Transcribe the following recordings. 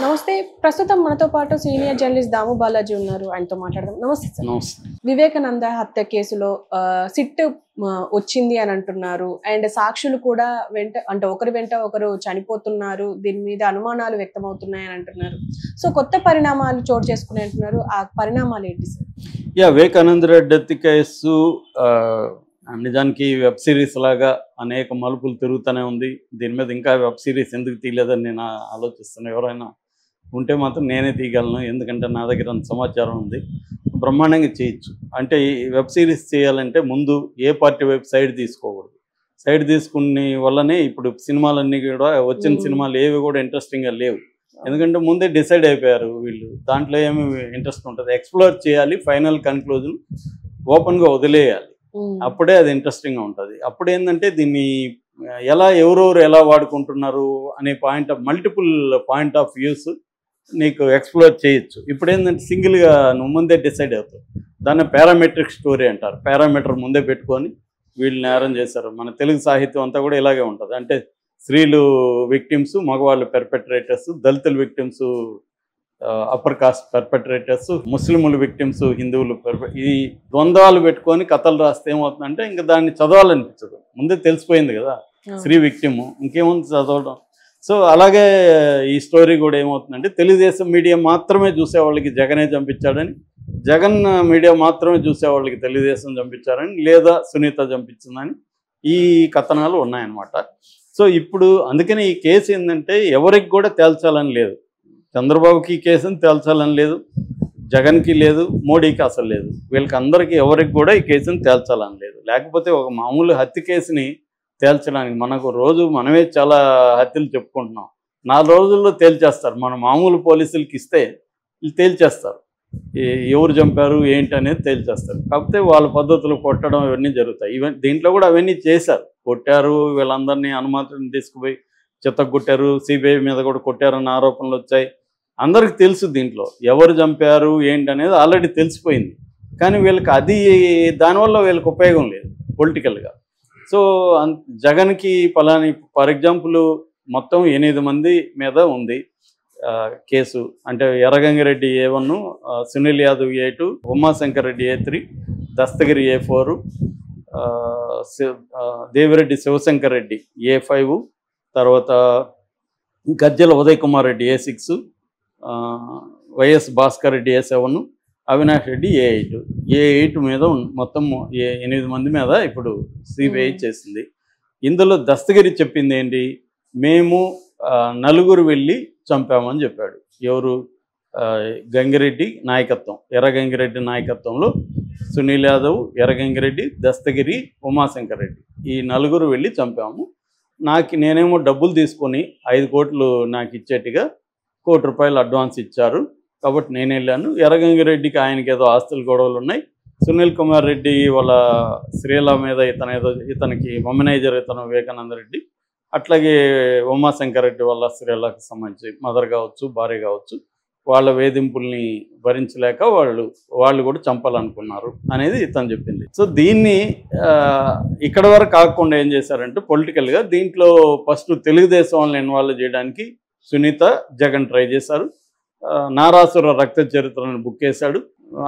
నమస్తే. ప్రస్తుతం మనతో పాటు సీనియర్ జర్నలిస్ట్ దాము బాలాజీ ఉన్నారు. ఆయనతో మాట్లాడదాం. నమస్తే సార్. నమస్తే. వివేకానంద హత్య కేసులో సిట్ వచ్చింది అని అంటున్నారు. అండ్ సాక్షులు కూడా ఒకరి వెంట ఒకరు చనిపోతున్నారు. దీని మీద అనుమానాలు వ్యక్తమవుతున్నాయి అని అంటున్నారు. సో కొత్త పరిణామాలు చోటు చేసుకుని అంటున్నారు. ఆ పరిణామాలు ఏంటి సార్? వివేకానంద రెడ్డి హత్య కేసు నిజానికి వెబ్ సిరీస్ లాగా అనేక మలుపులు తిరుగుతూనే ఉంది. దీని మీద ఇంకా వెబ్ సిరీస్ ఎందుకు తీయలేదని నేను ఆలోచిస్తున్నాను. ఎవరైనా ఉంటే మాత్రం నేనే తీయగలను, ఎందుకంటే నా దగ్గర అంత సమాచారం ఉంది. బ్రహ్మాండంగా చేయొచ్చు. అంటే ఈ వెబ్ సిరీస్ చేయాలంటే ముందు ఏ పార్టీ వైపు సైడ్ తీసుకోకూడదు. సైడ్ తీసుకునే వల్లనే ఇప్పుడు సినిమాలన్నీ కూడా వచ్చిన సినిమాలు ఏవి కూడా ఇంట్రెస్టింగ్గా లేవు. ఎందుకంటే ముందే డిసైడ్ అయిపోయారు వీళ్ళు. దాంట్లో ఏమి ఇంట్రెస్ట్ ఉంటుంది, ఎక్స్ప్లోర్ చేయాలి, ఫైనల్ కన్క్లూజన్ ఓపెన్గా వదిలేయాలి. అప్పుడే అది ఇంట్రెస్టింగ్గా ఉంటుంది. అప్పుడు ఏంటంటే దీన్ని ఎవరెవరు ఎలా వాడుకుంటున్నారు అనే మల్టిపుల్ పాయింట్ ఆఫ్ వ్యూస్ నీకు ఎక్స్ప్లోర్ చేయొచ్చు. ఇప్పుడు ఏంటంటే సింగిల్గా నువ్వు ముందే డిసైడ్ అవుతావు. దాన్ని పారామెట్రిక్ స్టోరీ అంటారు. పారామీటర్ ముందే పెట్టుకొని వీళ్ళు నేరం చేశారు. మన తెలుగు సాహిత్యం అంతా కూడా ఇలాగే ఉంటుంది. అంటే స్త్రీలు విక్టిమ్స్, మగవాళ్ళు పెర్పెట్రేటర్స్, దళితుల విక్టిమ్స్ అప్పర్ కాస్ట్ పెర్పెట్రేటర్స్, ముస్లింలు విక్టిమ్స్, హిందువులు ఈ ద్వంద్వాలు పెట్టుకొని కథలు రాస్తే ఏమవుతుందంటే ఇంకా దాన్ని చదవాలనిపించదు. ముందే తెలిసిపోయింది కదా స్త్రీ విక్టిమ్, ఇంకేముంది చదవడం. సో అలాగే ఈ స్టోరీ కూడా ఏమవుతుందంటే తెలుగుదేశం మీడియా మాత్రమే చూసేవాళ్ళకి జగనే చంపించాడని, జగన్ మీడియా మాత్రమే చూసేవాళ్ళకి తెలుగుదేశం చంపించారని, లేదా సునీత చంపించిందని ఈ కథనాలు ఉన్నాయన్నమాట. సో ఇప్పుడు అందుకని ఈ కేసు ఏంటంటే ఎవరికి కూడా తేల్చాలని లేదు. చంద్రబాబుకి ఈ కేసుని తేల్చాలని లేదు, జగన్కి లేదు, మోడీకి అసలు లేదు. వీళ్ళకి అందరికీ ఎవరికి కూడా ఈ కేసుని తేల్చాలని లేదు. లేకపోతే ఒక మామూలు హత్య కేసుని తేల్చడానికి మనమే చాలా హత్యలు చెప్పుకుంటున్నాం. 4 రోజుల్లో తేల్చేస్తారు. మన మామూలు పోలీసులకి ఇస్తే వీళ్ళు తేల్చేస్తారు. ఎవరు చంపారు ఏంటి అనేది తేల్చేస్తారు. కాకపోతే వాళ్ళ పద్ధతులు కొట్టడం ఇవన్నీ జరుగుతాయి. దీంట్లో కూడా అవన్నీ చేశారు. కొట్టారు, వీళ్ళందరినీ అనుమతిని తీసుకుపోయి చెత్తగొట్టారు, సిబిఐ మీద కూడా కొట్టారన్న ఆరోపణలు వచ్చాయి. అందరికి తెలుసు దీంట్లో ఎవరు చంపారు ఏంటి అనేది ఆల్రెడీ తెలిసిపోయింది. కానీ వీళ్ళకి దానివల్ల వీళ్ళకి ఉపయోగం లేదు పొలిటికల్గా. సో జగన్కి పలాని ఫర్ ఎగ్జాంపుల్ మొత్తం 8 మంది మీద ఉంది కేసు. అంటే Erra Gangi Reddy A1, Sunil Yadav A2, Umashankar Reddy A3, Dastagiri A4, Devireddy Shivshankar Reddy A5, తర్వాత Gajjala Uday Kumar Reddy A6, Y S Bhaskar Reddy A7, Avinash Reddy A8 మీద మొత్తం 8 మంది మీద ఇప్పుడు సిబిఐ చేసింది. ఇందులో దస్తగిరి చెప్పింది ఏంటి, మేము 4 వెళ్ళి చంపామని చెప్పాడు. ఎవరు? గంగిరెడ్డి నాయకత్వం, ఎర్రగంగిరెడ్డి నాయకత్వంలో సునీల్ యాదవ్, ఎర్రగంగిరెడ్డి, దస్తగిరి, ఉమాశంకర్ రెడ్డి ఈ 4 వెళ్ళి చంపాము. నేనేమో డబ్బులు తీసుకొని 5 కోట్లు నాకు ఇచ్చేట్టుగా ₹1 కోటి అడ్వాన్స్ ఇచ్చారు కాబట్టి నేను వెళ్ళాను. ఎర్రగంగిరెడ్డికి ఆయనకి ఏదో ఆస్తులు గొడవలు ఉన్నాయి. సునీల్ కుమార్ రెడ్డి వాళ్ళ శ్రీల మీద ఇతనికి వమనైజర్ వివేకానంద రెడ్డి, అట్లాగే ఉమాశంకర్ రెడ్డి వాళ్ళ శ్రీలకు సంబంధించి మదర్ కావచ్చు, భార్య కావచ్చు, వాళ్ళ వేధింపుల్ని భరించలేక వాళ్ళు కూడా చంపాలనుకున్నారు అనేది ఇతను చెప్పింది. సో దీన్ని ఇక్కడ వరకు కాకుండా ఏం చేశారంటే పొలిటికల్గా దీంట్లో ఫస్ట్ తెలుగుదేశం వాళ్ళని ఇన్వాల్వ్ చేయడానికి సునీత, జగన్ ట్రై చేశారు. నారాసుర రక్త చరిత్రను బుక్ చేశాడు.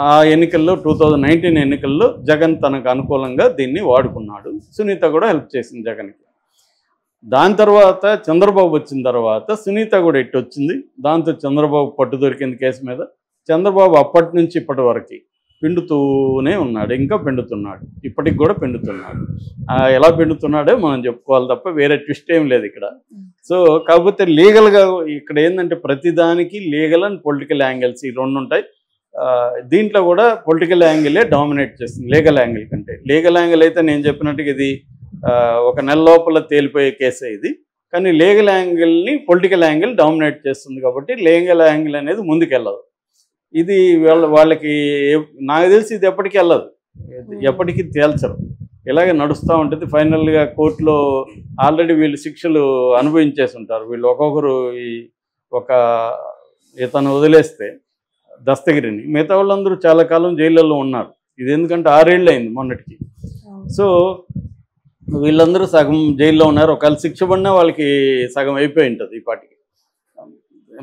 ఆ ఎన్నికల్లో 2019 ఎన్నికల్లో జగన్ తనకు అనుకూలంగా దీన్ని వాడుకున్నాడు. సునీత కూడా హెల్ప్ చేసింది జగన్కి. దాని తర్వాత చంద్రబాబు వచ్చిన తర్వాత సునీత కూడా ఇటు వచ్చింది. దాంతో చంద్రబాబు పట్టు దొరికింది కేసు మీద. చంద్రబాబు అప్పటి నుంచి ఇప్పటి వరకు పిండుతూనే ఉన్నాడు, ఇంకా పిండుతున్నాడు, ఇప్పటికి కూడా పిండుతున్నాడు. ఎలా పిండుతున్నాడో మనం చెప్పుకోవాలి తప్ప వేరే ట్విస్ట్ ఏం లేదు ఇక్కడ. సో కాకపోతే లీగల్గా ఇక్కడ ఏంటంటే ప్రతిదానికి లీగల్ అండ్ పొలిటికల్ యాంగిల్స్ ఈ 2 ఉంటాయి. దీంట్లో కూడా పొలిటికల్ యాంగిలే డామినేట్ చేస్తుంది లీగల్ యాంగిల్ కంటే. లీగల్ యాంగిల్ అయితే నేను చెప్పినట్టుగా ఇది ఒక నెల లోపల తేలిపోయే కేసే ఇది. కానీ లీగల్ యాంగిల్ని పొలిటికల్ యాంగిల్ డామినేట్ చేస్తుంది కాబట్టి లీగల్ యాంగిల్ అనేది ముందుకెళ్ళదు. ఇది వాళ్ళకి నాకు తెలిసి ఇది ఎప్పటికీ వెళ్ళదు, ఎప్పటికీ తేల్చరు, ఇలాగే నడుస్తూ ఉంటుంది. ఫైనల్గా కోర్టులో ఆల్రెడీ వీళ్ళు శిక్షలు అనుభవించేసి ఉంటారు. వీళ్ళు ఒక్కొక్కరు ఇతను వదిలేస్తే దస్తగిరిని, మిగతా వాళ్ళందరూ చాలా కాలం జైళ్ళల్లో ఉన్నారు. ఇది ఎందుకంటే 6 ఏళ్ళు అయింది మొన్నటికి. సో వీళ్ళందరూ సగం జైల్లో ఉన్నారు. ఒకవేళ శిక్ష పడినా వాళ్ళకి సగం అయిపోయి ఉంటుంది ఈ పాటికి.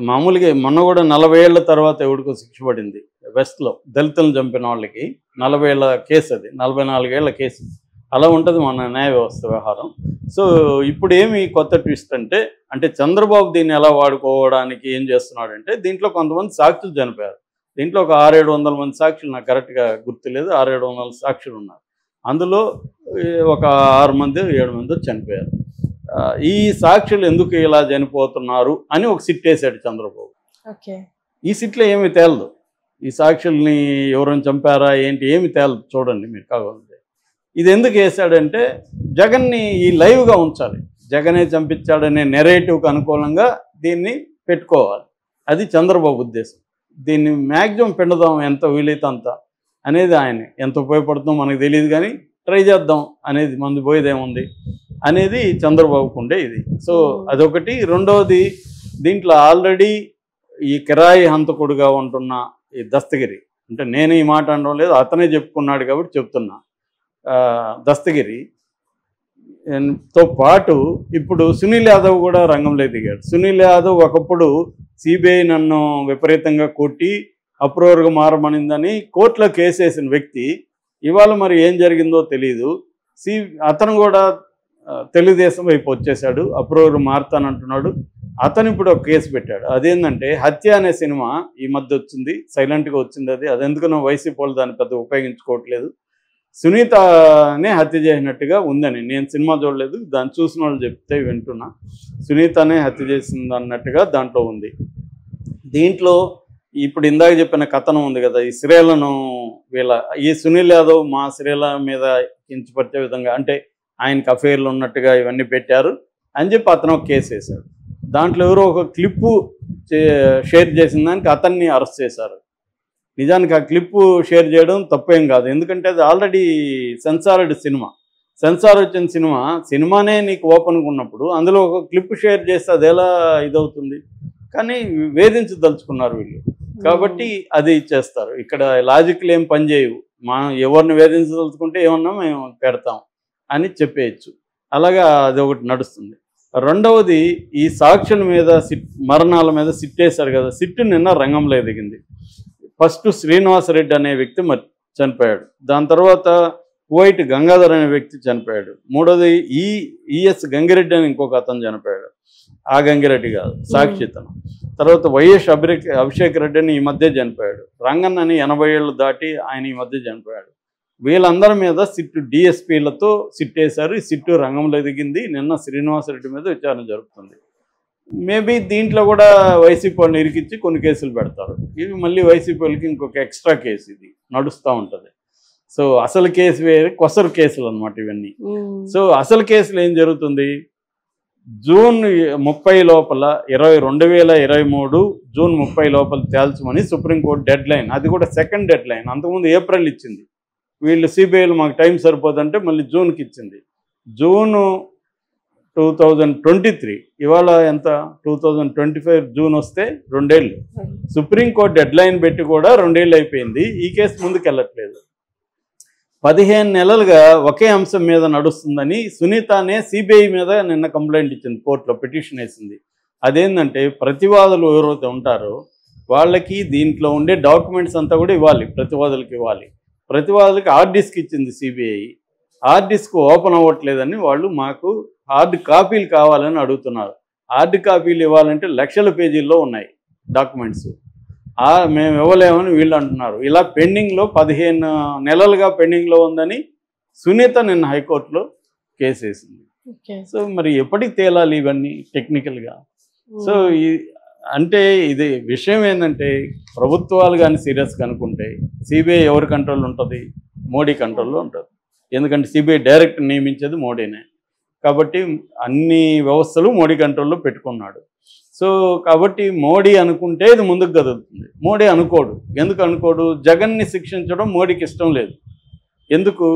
మామూలుగా మొన్న కూడా 40 ఏళ్ల తర్వాత ఎవడికో శిక్ష పడింది వెస్ట్లో, దళితులను చంపిన వాళ్ళకి 40 ఏళ్ల కేసు, అది 44 ఏళ్ల కేసు. అలా ఉంటుంది మన న్యాయ వ్యవస్థ వ్యవహారం. సో ఇప్పుడు ఏమి కొత్త ట్విస్ట్ అంటే చంద్రబాబు దీన్ని ఎలా వాడుకోవడానికి ఏం చేస్తున్నాడంటే, దీంట్లో కొంతమంది సాక్షులు చనిపోయారు. దీంట్లో ఒక 600-700 మంది సాక్షులు, నాకు కరెక్ట్గా గుర్తులేదు, 600-700 సాక్షులు ఉన్నారు. అందులో ఒక 6 మంది 7 మంది చనిపోయారు. ఈ సాక్షులు ఎందుకు ఇలా చనిపోతున్నారు అని ఒక సిట్ వేసాడు చంద్రబాబు. ఈ సిట్లో ఏమి తేలదు, ఈ సాక్షుల్ని ఎవరైనా చంపారా ఏంటి ఏమి తేలదు. చూడండి మీరు కావాలంటే. ఇది ఎందుకు వేసాడంటే జగన్ని ఈ లైవ్గా ఉంచాలి, జగనే చంపించాడనే నెరేటివ్కి అనుకూలంగా దీన్ని పెట్టుకోవాలి. అది చంద్రబాబు ఉద్దేశం. దీన్ని మ్యాక్సిమం పిండుదాం ఎంత వీలైతే అంత అనేది ఆయన. ఎంత ఉపయోగపడుతుందో మనకు తెలియదు కానీ ట్రై చేద్దాం అనేది, మంది పోయేదేముంది అనేది చంద్రబాబుకు ఉండే ఇది. సో అదొకటి. రెండవది, దీంట్లో ఆల్రెడీ ఈ కిరాయి హంతకుడుగా ఉంటున్న ఈ దస్తగిరి, అంటే నేను ఈ మాట అనడం లేదు, అతనే చెప్పుకున్నాడు కాబట్టి చెప్తున్నా, దస్తగిరి తో పాటు ఇప్పుడు సునీల్ యాదవ్ కూడా రంగంలో దిగాడు. సునీల్ యాదవ్ ఒకప్పుడు సిబిఐ నన్ను విపరీతంగా కొట్టి అప్రూవర్గా మారమనిందని కోర్టులో కేసేసిన వ్యక్తి ఇవాళ మరి ఏం జరిగిందో తెలియదు. అతను కూడా తెలుగుదేశం వైపు వచ్చేసాడు, అప్రూవర్గా మారుతానంటున్నాడు. అతను ఇప్పుడు ఒక కేసు పెట్టాడు. అదేంటంటే హత్య అనే సినిమా ఈ మధ్య వచ్చింది, సైలెంట్గా వచ్చింది. అది ఎందుకనో వైసీపీ వాళ్ళు దాన్ని పెద్ద ఉపయోగించుకోవట్లేదు. సునీతనే హత్య చేసినట్టుగా ఉందని, నేను సినిమా చూడలేదు, దాన్ని చూసిన వాళ్ళు చెప్తే వింటున్నా. సునీతనే హత్య చేసింది అన్నట్టుగా దాంట్లో ఉంది. దీంట్లో ఇప్పుడు ఇందాక చెప్పిన కథనం ఉంది కదా, ఈ శ్రేలను ఈ సునీల్ యాదవ్ మా శ్రేల మీద కించపరిచే విధంగా, అంటే ఆయనకి అఫేర్లు ఉన్నట్టుగా ఇవన్నీ పెట్టారు అని చెప్పి అతను ఒక కేసు వేశాడు. దాంట్లో ఎవరో ఒక క్లిప్పు షేర్ చేసిన దానికి అతన్ని అరెస్ట్ చేశారు. నిజానికి ఆ క్లిప్పు షేర్ చేయడం తప్పేం కాదు, ఎందుకంటే అది ఆల్రెడీ సెన్సార్డ్ సినిమా. సెన్సార్ వచ్చిన సినిమానే నీకు ఓపెన్గా ఉన్నప్పుడు అందులో ఒక క్లిప్ షేర్ చేస్తే అది ఎలా ఇదవుతుంది? కానీ వేధించదలుచుకున్నారు వీళ్ళు కాబట్టి అది చేస్తారు. ఇక్కడ లాజిక్లు ఏం పనిచేయవు. మనం ఎవరిని వేధించదలుచుకుంటే ఏమన్నా మేము పెడతాం అని చెప్పేయచ్చు. అలాగా అది ఒకటి నడుస్తుంది. రెండవది, ఈ సాక్షుల మీద మరణాల మీద సిట్టేశారు కదా, సిట్టు నిన్న రంగంలో దిగింది. ఫస్ట్ శ్రీనివాసరెడ్డి అనే వ్యక్తి చనిపోయాడు. దాని తర్వాత వైట్ గంగాధర్ అనే వ్యక్తి చనిపోయాడు. మూడోది ఈఎస్ గంగిరెడ్డి అని ఇంకొక అతను చనిపోయాడు. ఆ గంగిరెడ్డి కాదు, సాక్షితను. తర్వాత వైఎస్ అభిషేక్ రెడ్డి అని ఈ మధ్య చనిపోయాడు. రంగన్ అని 80 ఏళ్ళు దాటి ఆయన ఈ మధ్య చనిపోయాడు. వీళ్ళందరి మీద సిట్టు డిఎస్పీలతో సిట్టేశారు. ఈ సిట్టు రంగంలో దిగింది. నిన్న శ్రీనివాసరెడ్డి మీద విచారణ జరుగుతుంది. మేబీ దీంట్లో కూడా వైసీపీ వాళ్ళని ఇరికిచ్చి కొన్ని కేసులు పెడతారు. ఇవి మళ్ళీ వైసీపీ వాళ్ళకి ఇంకొక ఎక్స్ట్రా కేసు ఇది నడుస్తూ ఉంటుంది. సో అసలు కేసు వేరే, కొసరు కేసులు అనమాట ఇవన్నీ. సో అసలు కేసులు ఏం జరుగుతుంది? జూన్ 30 లోపల 2023 జూన్ 30 లోపల తేల్చమని సుప్రీంకోర్టు డెడ్ లైన్. అది కూడా సెకండ్ డెడ్ లైన్. అంతకుముందు ఏప్రిల్ ఇచ్చింది. వీళ్ళు సిబిఐలు మాకు టైం సరిపోదంటే మళ్ళీ జూన్కి ఇచ్చింది. జూన్ 2023, ఇవాళ ఎంత 2025 జూన్ వస్తే 2 ఏళ్ళు. సుప్రీంకోర్టు డెడ్ లైన్ పెట్టి కూడా 2 ఏళ్ళు అయిపోయింది. ఈ కేసు ముందుకు వెళ్ళట్లేదు. 15 నెలలుగా ఒకే అంశం మీద నడుస్తుందని సునీతనే సిబిఐ మీద నిన్న కంప్లైంట్ ఇచ్చింది, కోర్టులో పిటిషన్ వేసింది. అదేంటంటే ప్రతివాదులు ఎవరైతే ఉంటారో వాళ్ళకి దీంట్లో ఉండే డాక్యుమెంట్స్ అంతా కూడా ఇవ్వాలి, ప్రతివాదులకు ఇవ్వాలి. ప్రతివాదులకి హార్డ్ డిస్క్ ఇచ్చింది సిబిఐ. హార్డ్ డిస్క్ ఓపెన్ అవ్వట్లేదని వాళ్ళు మాకు హార్డ్ కాపీలు కావాలని అడుగుతున్నారు. హార్డ్ కాపీలు ఇవ్వాలంటే లక్షల పేజీల్లో ఉన్నాయి డాక్యుమెంట్స్. మేము ఇవ్వలేమని వీళ్ళు అంటున్నారు. ఇలా పెండింగ్లో 15 నెలలుగా పెండింగ్లో ఉందని సునీత నిన్న హైకోర్టులో కేసు వేసింది. సో మరి ఎప్పటికి తేలాలి ఇవన్నీ టెక్నికల్గా? సో అంటే ఇది విషయం ఏంటంటే, ప్రభుత్వాలు కానీ సీరియస్గా అనుకుంటే సిబిఐ ఎవరి కంట్రోల్ ఉంటుంది? మోడీ కంట్రోల్లో ఉంటుంది. ఎందుకంటే సిబిఐ డైరెక్ట్ నియమించేది మోడీనే కాబట్టి అన్ని వ్యవస్థలు మోడీ కంట్రోల్లో పెట్టుకున్నాడు. సో కాబట్టి మోడీ అనుకుంటే ఇది ముందుకు కదులుతుంది. మోడీ అనుకోడు. ఎందుకు అనుకోడు? జగన్ని శిక్షించడం మోడీకి ఇష్టం లేదు. ఎందుకు?